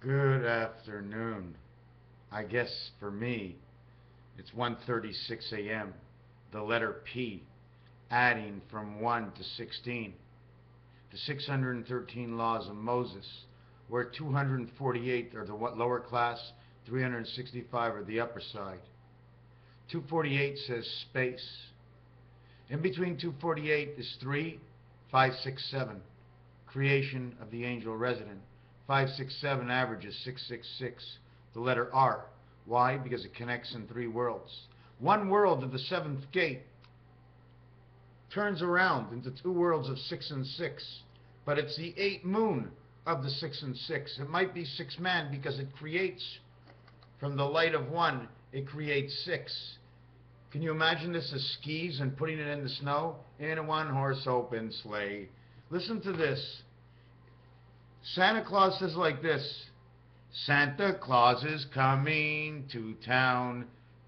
Good afternoon. I guess for me, it's 1:36 a.m. The letter P, adding from 1 to 16. The 613 laws of Moses, where 248 are the lower class, 365 are the upper side. 248 says space. In between 248 is 3, 5, 6, 7. Creation of the angel resident. 567 averages 666. The letter R. Why? Because it connects in 3 worlds. One world of the 7th gate turns around into 2 worlds of 6 and 6. But it's the 8th moon of the 6 and 6. It might be 6 man because it creates from the light of 1, it creates 6. Can you imagine this as skis and putting it in the snow? In a 1-horse open sleigh. Listen to this. Santa Claus says like this: Santa Claus is coming to town.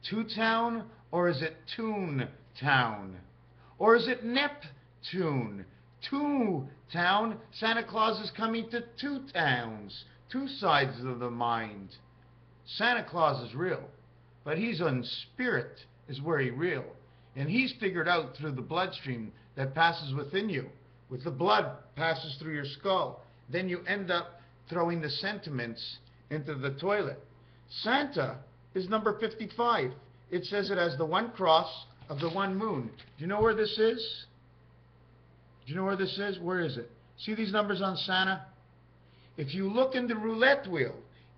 To town? Or is it Toon Town? Or is it Neptune? To town? Santa Claus is coming to 2 towns. 2 sides of the mind. Santa Claus is real, but he's in spirit is where he's real. And he's figured out through the bloodstream that passes within you. With the blood passes through your skull. Then you end up throwing the sentiments into the toilet. Santa is number 55. It says it as the 1 cross of the 1 moon. Do you know where this is? Do you know where this is? Where is it? See these numbers on Santa? If you look in the roulette wheel,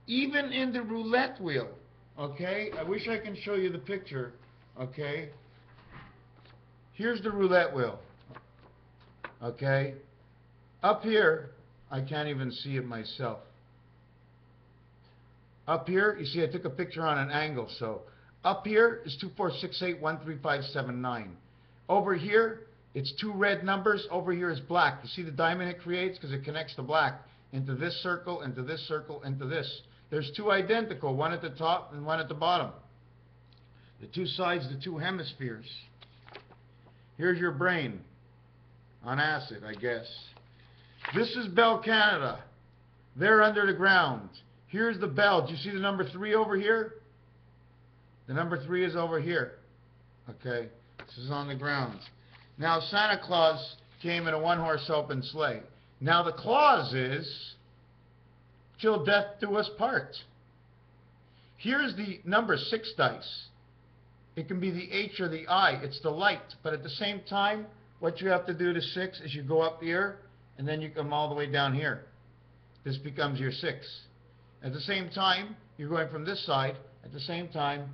even in the roulette wheel, okay? I wish I can show you the picture, okay? Here's the roulette wheel, okay? Up here, I can't even see it myself. Up here, you see I took a picture on an angle, so up here is 246813579. Over here, it's 2 red numbers. Over here is black. You see the diamond it creates because it connects the black into this circle, into this circle, into this. There's 2 identical, one at the top and one at the bottom. The 2 sides, the 2 hemispheres. Here's your brain on acid, I guess. This is Bell Canada. They're under the ground. Here's the bell. Do you see the number 3 over here? The number 3 is over here. Okay, this is on the ground. Now Santa Claus came in a 1-horse open sleigh. Now the clause is, till death do us part. Here's the number 6 dice. It can be the H or the I. It's the light. But at the same time, what you have to do to 6 is you go up here, and then you come all the way down here. This becomes your 6. At the same time, you're going from this side. At the same time,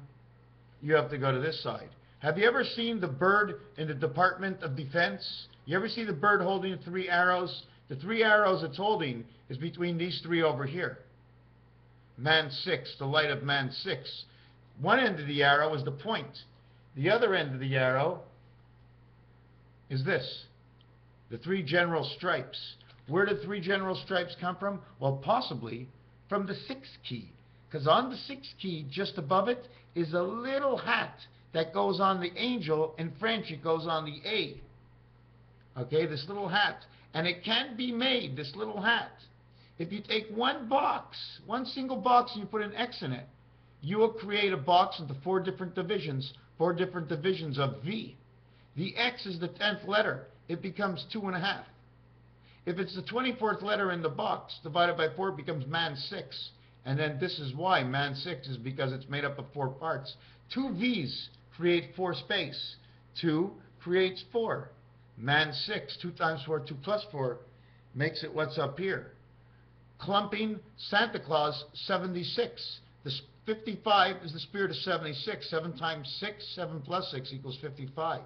you have to go to this side. Have you ever seen the bird in the Department of Defense? You ever see the bird holding 3 arrows? The 3 arrows it's holding is between these 3 over here. Man 6, the light of man 6. One end of the arrow is the point. The other end of the arrow is this. The 3 general stripes. Where did 3 general stripes come from? Well, possibly from the 6th key. Because on the 6th key, just above it, is a little hat that goes on the angel. In French, it goes on the A. Okay, this little hat. And it can be made, this little hat. If you take one box, one single box, and you put an X in it, you will create a box into 4 different divisions, 4 different divisions of V. The X is the 10th letter. It becomes 2.5. If it's the 24th letter in the box, divided by 4, it becomes man 6. And then this is why man 6 is because it's made up of 4 parts. 2 V's create 4 space. 2 creates 4. Man 6, 2 times 4, 2 plus 4, makes it what's up here. Clumping Santa Claus, 76. The 55 is the spirit of 76. 7 times 6, 7 plus 6 equals 55.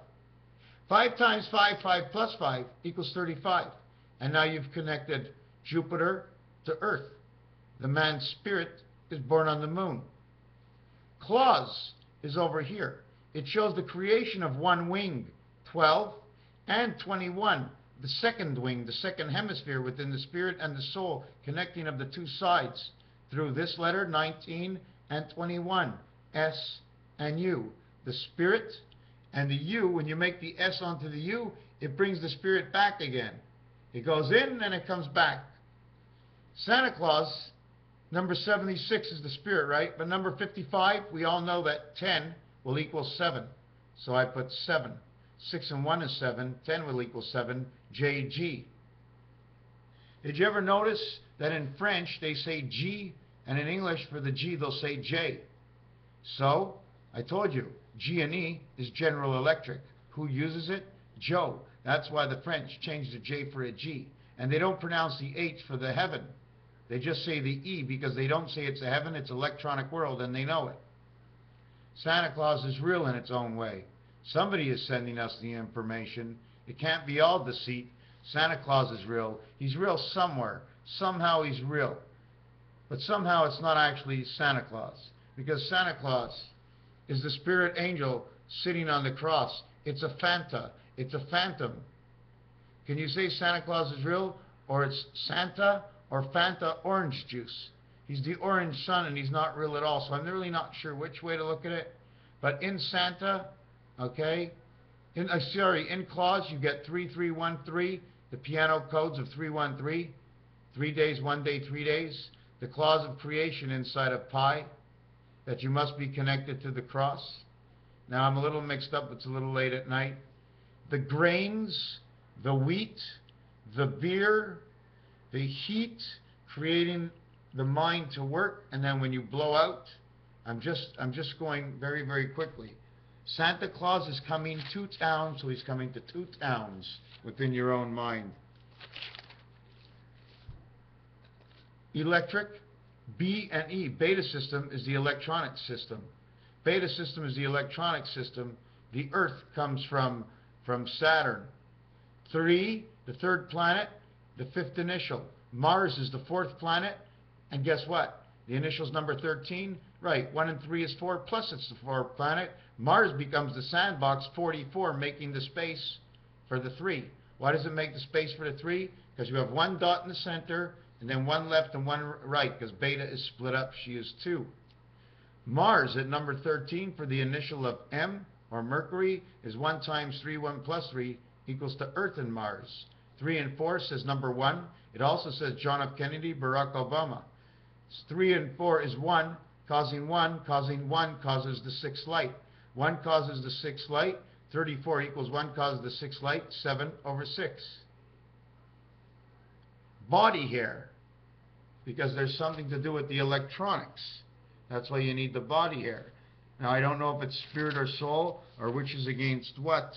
5 times 5, 5 plus 5 equals 35. And now you've connected Jupiter to Earth. The man's spirit is born on the moon. Claus is over here. It shows the creation of 1 wing, 12, and 21, the 2nd wing, the 2nd hemisphere within the spirit and the soul, connecting of the 2 sides through this letter, 19 and 21, S and U. The spirit and the U, when you make the S onto the U, it brings the spirit back again. It goes in and it comes back. Santa Claus Number 76 is the spirit, right? But number 55, we all know that 10 will equal 7. So I put 7. 6 and 1 is 7. 10 will equal 7. JG. Did you ever notice that in French they say G, and in English for the G they'll say J? So, I told you, G and E is General Electric. Who uses it? Joe. That's why the French changed the J for a G. And they don't pronounce the H for the heaven. They just say the E because they don't say it's a heaven, it's electronic world, and they know it. Santa Claus is real in its own way. Somebody is sending us the information. It can't be all deceit. Santa Claus is real. He's real somewhere. Somehow he's real. But somehow it's not actually Santa Claus. Because Santa Claus is the spirit angel sitting on the cross. It's a phanta. It's a phantom. Can you say Santa Claus is real? Or it's Santa or Fanta orange juice. He's the orange sun and he's not real at all. So I'm really not sure which way to look at it. But in Santa, okay, in Claus you get 3313, the piano codes of 313, 3 days, 1 day, 3 days. The clause of creation inside of pi, that you must be connected to the cross. Now I'm a little mixed up, it's a little late at night. The grains, the wheat, the beer, the heat, creating the mind to work, and then when you blow out, I'm just going very, very quickly. Santa Claus is coming to town, so he's coming to 2 towns within your own mind. Electric, B and E. Beta system is the electronic system. Beta system is the electronic system. The Earth comes from Saturn. 3, the 3rd planet, the 5th initial. Mars is the 4th planet, and guess what? The initial's number 13. Right, 1 and 3 is 4, plus it's the 4th planet. Mars becomes the sandbox, 44, making the space for the 3. Why does it make the space for the 3? Because you have 1 dot in the center, and then 1 left and 1 right, because beta is split up. She is 2. Mars at number 13 for the initial of M, or Mercury, is 1 times 3, 1 plus 3, equals to Earth and Mars. 3 and 4 says number 1. It also says John F. Kennedy, Barack Obama. 3 and 4 is 1, causing 1 causes the 6th light. 1 causes the 6th light. 34 equals 1 causes the 6th light, 7 over 6. Body hair, because there's something to do with the electronics. That's why you need the body hair. Now I don't know if it's spirit or soul or which is against what.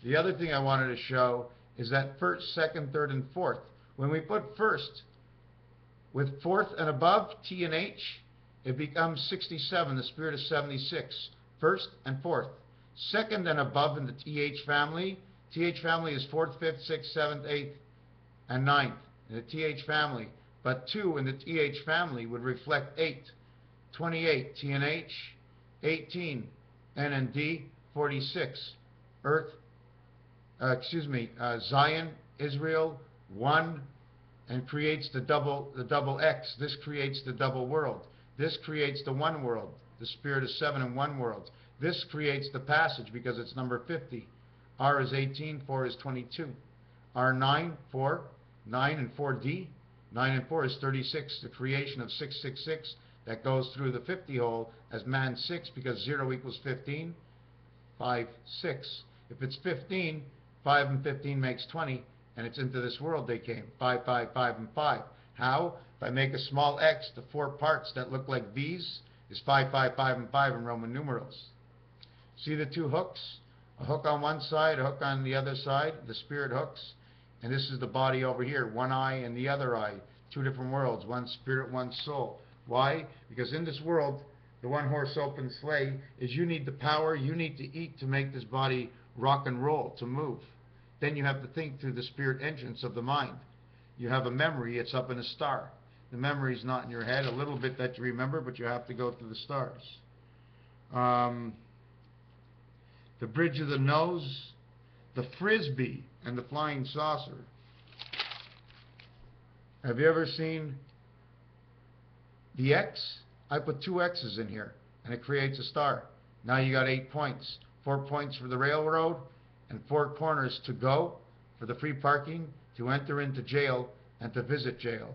The other thing I wanted to show is that 1st, 2nd, 3rd, and 4th. When we put 1st with 4th and above, T and H, it becomes 67, the spirit of 76. 1st and 4th. 2nd and above in the TH family. TH family is 4th, 5th, 6th, 7th, 8th, and 9th in the TH family. But 2 in the TH family would reflect 8. 28, T and H. 18, N and D. 46, Earth, Zion, Israel, 1, and creates the double X. This creates the double world. This creates the one world. The spirit is 7 in one world. This creates the passage because it's number 50. R is 18, 4 is 22. R9, 4, 9 and 4D. 9 and 4 is 36, the creation of 666 that goes through the 50 hole as man 6 because 0 equals 15. 5, 6. If it's 15, 5 and 15 makes 20, and it's into this world they came. 5, 5, 5, and 5. How? If I make a small x, the 4 parts that look like V's is 5, 5, 5, and 5 in Roman numerals. See the 2 hooks? A hook on one side, a hook on the other side, the spirit hooks. And this is the body over here, one eye and the other eye. 2 different worlds, one spirit, one soul. Why? Because in this world, the one horse open sleigh is you need the power, you need to eat to make this body rock and roll, to move. Then you have to think through the spirit entrance of the mind. You have a memory, it's up in a star. The memory is not in your head, a little bit that you remember, but you have to go through the stars. The bridge of the nose, the frisbee, and the flying saucer. Have you ever seen the X? I put 2 X's in here, and it creates a star. Now you got 8 points. 4 points for the railroad, and 4 corners to go for the free parking, to enter into jail, and to visit jail.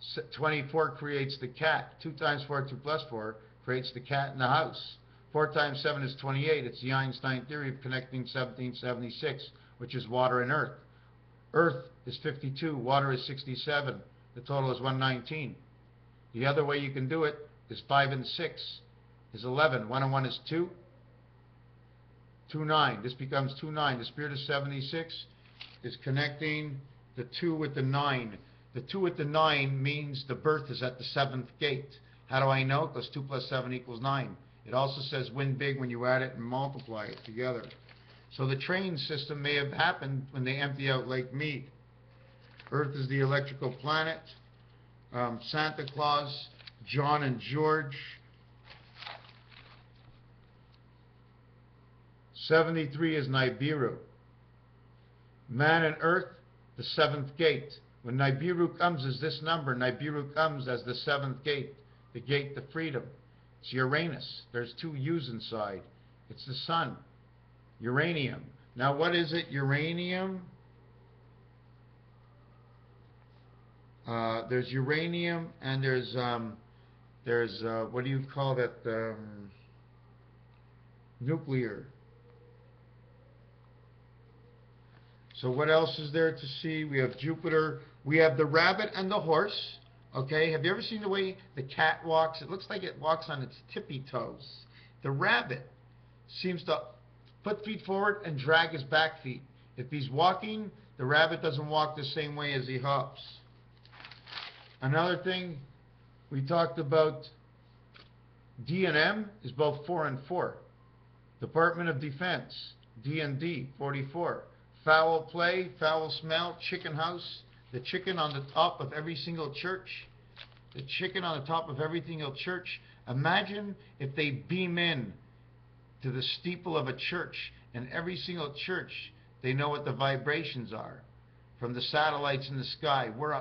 24 creates the cat. 2 times 4, 2 plus 4, creates the cat in the house. 4 times 7 is 28. It's the Einstein theory of connecting 1776, which is water and earth. Earth is 52. Water is 67. The total is 119. The other way you can do it is 5 and 6 is 11. 1 and 1 is 2. 2, 9. This becomes 2, 9. The spirit of 76 is connecting the 2 with the 9. The 2 with the 9 means the birth is at the 7th gate. How do I know? Because 2 plus 7 equals 9. It also says win big when you add it and multiply it together. So the train system may have happened when they empty out Lake Mead. Earth is the electrical planet. Santa Claus, John and George. 73 is Nibiru. Man and Earth, the 7th gate. When Nibiru comes as this number, Nibiru comes as the 7th gate, the gate to freedom. It's Uranus. There's 2 U's inside. It's the sun. Uranium. Now what is it? Uranium. There's uranium and there's what do you call that? Nuclear. So what else is there to see? We have Jupiter. We have the rabbit and the horse. Okay, have you ever seen the way the cat walks? It looks like it walks on its tippy toes. The rabbit seems to put feet forward and drag his back feet. If he's walking, the rabbit doesn't walk the same way as he hops. Another thing, we talked about D&M is both 4 and 4. Department of Defense, D&D, 44. Foul play, foul smell, chicken house. The chicken on the top of every single church. The chicken on the top of every single church. Imagine if they beam in to the steeple of a church, and every single church, they know what the vibrations are from the satellites in the sky. We're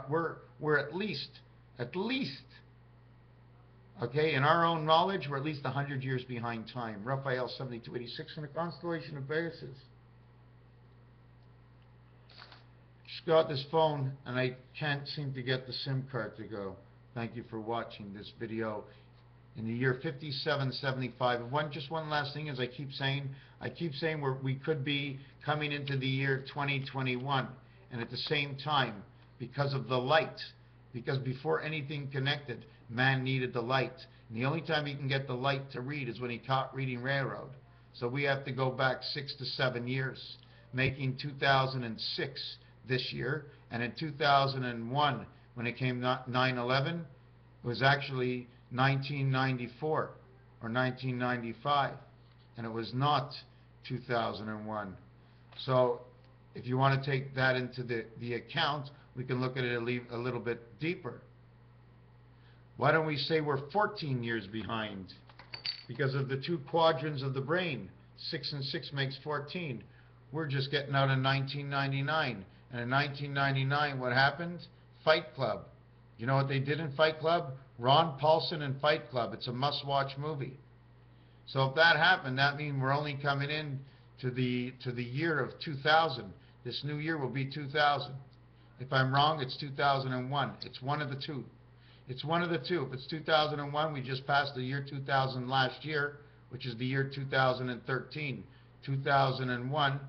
at least, okay, in our own knowledge, we're at least 100 years behind time. Raphael 7286 in the constellation of Pegasus. Just got this phone and I can't seem to get the SIM card to go. Thank you for watching this video in the year 5775. Just one last thing, as I keep saying we could be coming into the year 2021, and at the same time, because of the light, because before anything connected, man needed the light, and the only time he can get the light to read is when he taught reading railroad. So we have to go back 6 to 7 years, making 2006 this year, and in 2001, when it came 9/11, it was actually 1994 or 1995, and it was not 2001. So if you want to take that into the account, we can look at it a little bit deeper. Why don't we say we're 14 years behind? Because of the 2 quadrants of the brain. 6 and 6 makes 14. We're just getting out in 1999. And in 1999, what happened? Fight Club. You know what they did in Fight Club? Ron Paulson and Fight Club. It's a must-watch movie. So if that happened, that means we're only coming in to the year of 2000. This new year will be 2000. If I'm wrong, it's 2001. It's one of the two. It's one of the two. If it's 2001, we just passed the year 2000 last year, which is the year 2013. 2001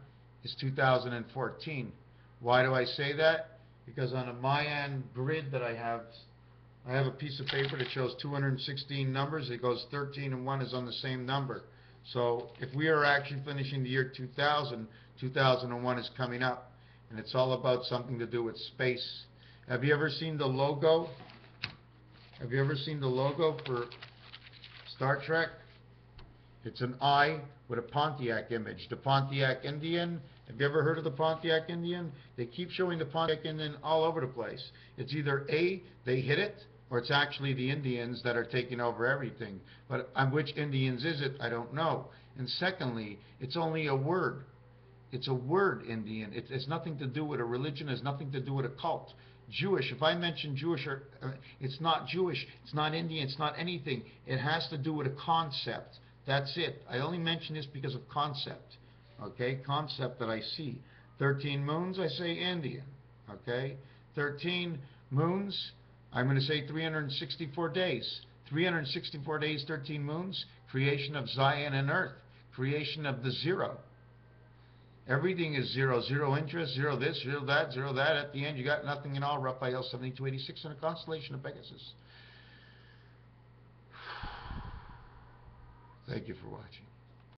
is 2014. Why do I say that? Because on a Mayan grid that I have a piece of paper that shows 216 numbers. It goes 13 and 1 is on the same number. So if we are actually finishing the year 2000, 2001 is coming up. And it's all about something to do with space. Have you ever seen the logo? Have you ever seen the logo for Star Trek? It's an eye with a Pontiac image. The Pontiac Indian. Have you ever heard of the Pontiac Indian? They keep showing the Pontiac Indian all over the place. It's either A, they hit it, or it's actually the Indians that are taking over everything. But which Indians is it? I don't know. And secondly, it's only a word. It's a word, Indian. It's nothing to do with a religion. It's nothing to do with a cult. Jewish, if I mention Jewish, it's not Jewish. It's not Indian. It's not anything. It has to do with a concept. That's it. I only mention this because of concept. Okay, concept that I see. 13 moons, I say Indian. Okay, 13 moons, I'm going to say 364 days. 364 days, 13 moons, creation of Zion and Earth, creation of the zero. Everything is zero. Zero interest, zero this, zero that, zero that. At the end, you got nothing at all. Raphael 7286 in a constellation of Pegasus. Thank you for watching.